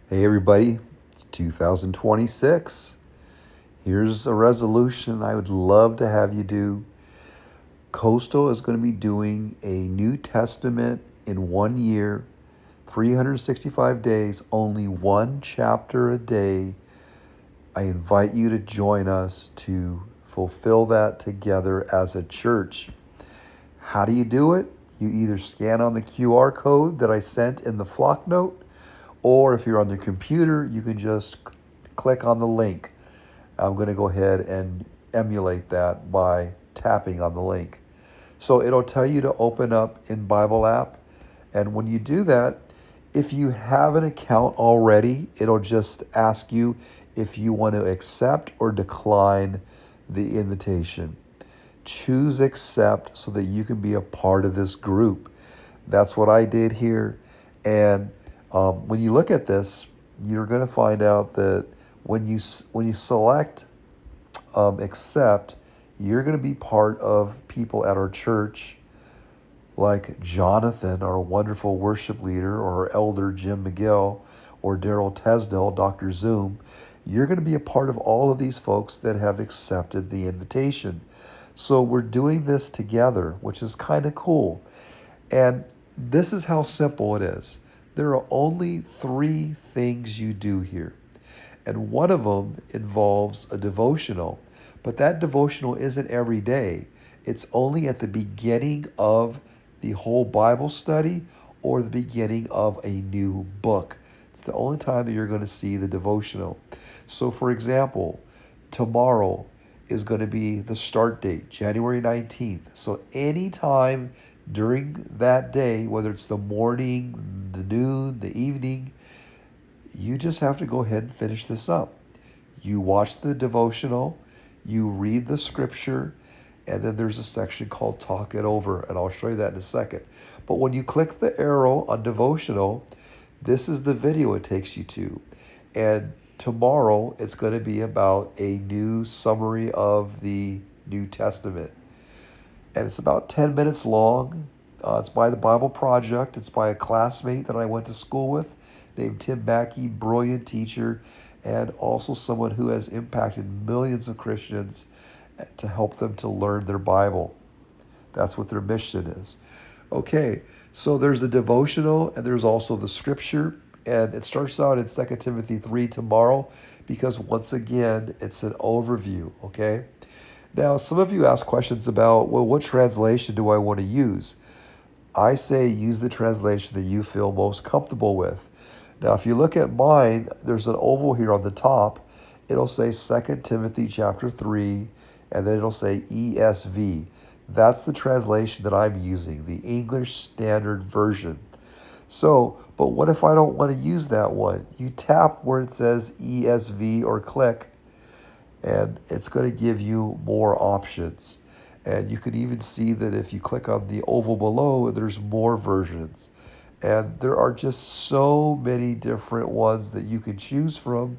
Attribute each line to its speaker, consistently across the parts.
Speaker 1: Hey everybody, it's 2026. Here's a resolution I would love to have you do. Coastal is going to be doing a New Testament in 1 year, 365 days, only one chapter a day. I invite you to join us to fulfill that together as a church. How do you do it? You either scan on the QR code that I sent in the flock note, or if you're on the computer, you can just click on the link. I'm going to go ahead and emulate that by tapping on the link. So it'll tell you to open up in Bible app. And when you do that, if you have an account already, it'll just ask you if you want to accept or decline the invitation. Choose accept so that you can be a part of this group. That's what I did here. And when you look at this, you're going to find out that when you select accept, you're going to be part of people at our church, like Jonathan, our wonderful worship leader, or our elder Jim McGill, or Daryl Tesdell, Dr. Zoom. You're going to be a part of all of these folks that have accepted the invitation. So we're doing this together, which is kind of cool. And this is how simple it is. There are only three things you do here. And one of them involves a devotional. But that devotional isn't every day. It's only at the beginning of the whole Bible study or the beginning of a new book. It's the only time that you're going to see the devotional. So, for example, tomorrow is going to be the start date, January 19th. So, anytime during that day, whether it's the morning, the noon, the evening, you just have to go ahead and finish this up. You watch the devotional, you read the scripture, and then there's a section called Talk It Over, and I'll show you that in a second. But when you click the arrow on devotional, this is the video it takes you to. And tomorrow it's going to be about a new summary of the New Testament. And it's about 10 minutes long. It's by the Bible Project. It's by a classmate that I went to school with named Tim Mackey, brilliant teacher, and also someone who has impacted millions of Christians to help them to learn their Bible. That's what their mission is. Okay, so there's the devotional and there's also the scripture. And it starts out in 2 Timothy 3 tomorrow because once again, it's an overview, okay? Now, some of you ask questions about, well, what translation do I want to use? I say use the translation that you feel most comfortable with. Now, if you look at mine, there's an oval here on the top. It'll say 2 Timothy chapter 3, and then it'll say ESV. That's the translation that I'm using, the English Standard Version. So, but what if I don't want to use that one? You tap where it says ESV or click, and it's going to give you more options. And you can even see that if you click on the oval below, there's more versions. And there are just so many different ones that you can choose from.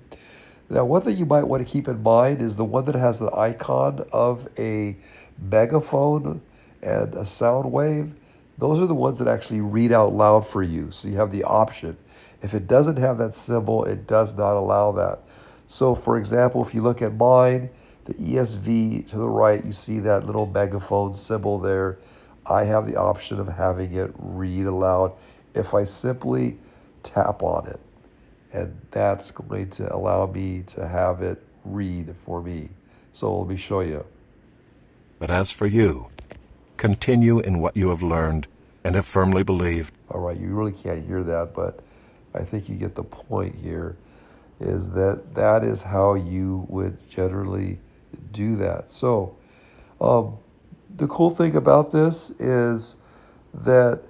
Speaker 1: Now, one thing you might want to keep in mind is the one that has the icon of a megaphone and a sound wave. Those are the ones that actually read out loud for you. So you have the option. If it doesn't have that symbol, it does not allow that. So, for example, if you look at mine, the ESV to the right, you see that little megaphone symbol there. I have the option of having it read aloud if I simply tap on it. And that's going to allow me to have it read for me. So let me show you.
Speaker 2: But as for you, continue in what you have learned and have firmly believed.
Speaker 1: All right, you really can't hear that, but I think you get the point here, is that that is how you would generally do that. So the cool thing about this is that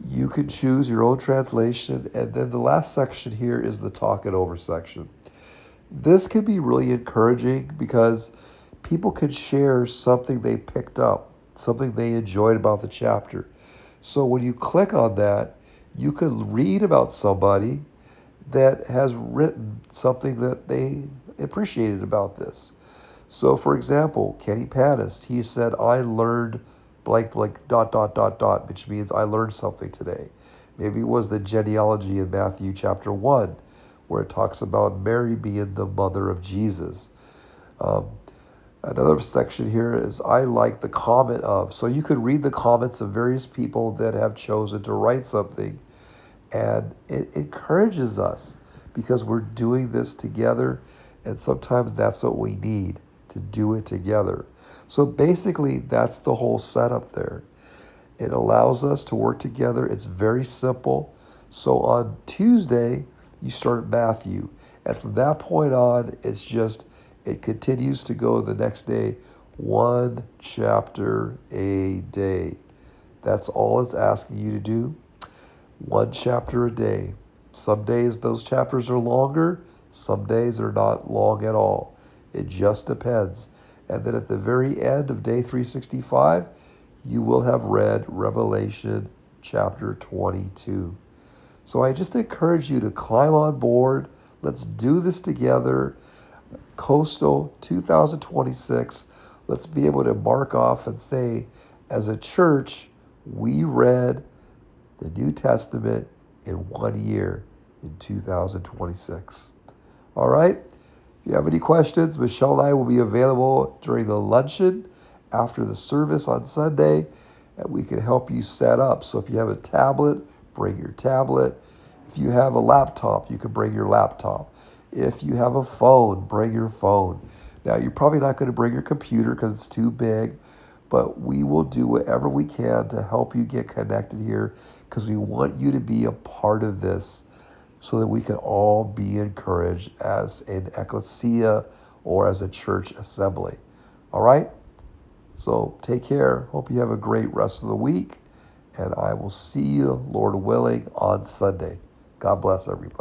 Speaker 1: you can choose your own translation, and then the last section here is the talk it over section. This can be really encouraging because people can share something they picked up, something they enjoyed about the chapter. So when you click on that, you can read about somebody that has written something that they appreciated about this. So for example, Kenny Panist, he said, I learned blank, blank, dot, dot, dot, dot, which means I learned something today. Maybe it was the genealogy in Matthew chapter 1, where it talks about Mary being the mother of Jesus. Um, Another section here is I like the comment of. So you could read the comments of various people that have chosen to write something, and it encourages us because we're doing this together, and sometimes that's what we need to do it together. So basically, that's the whole setup there. It allows us to work together. It's very simple. So on Tuesday, you start Matthew. And from that point on, it continues to go the next day, one chapter a day. That's all it's asking you to do. One chapter a day. Some days those chapters are longer, some days are not long at all. It just depends. And then at the very end of day 365, you will have read Revelation chapter 22. So I just encourage you to climb on board. Let's do this together. Coastal 2026. Let's be able to mark off and say, as a church, we read the New Testament in 1 year in 2026. All right? If you have any questions, Michelle and I will be available during the luncheon after the service on Sunday, and we can help you set up. So if you have a tablet, bring your tablet. If you have a laptop, you can bring your laptop. If you have a phone, bring your phone. Now, you're probably not going to bring your computer because it's too big, but we will do whatever we can to help you get connected here because we want you to be a part of this so that we can all be encouraged as an ecclesia or as a church assembly. All right? So take care. Hope you have a great rest of the week, and I will see you, Lord willing, on Sunday. God bless everybody.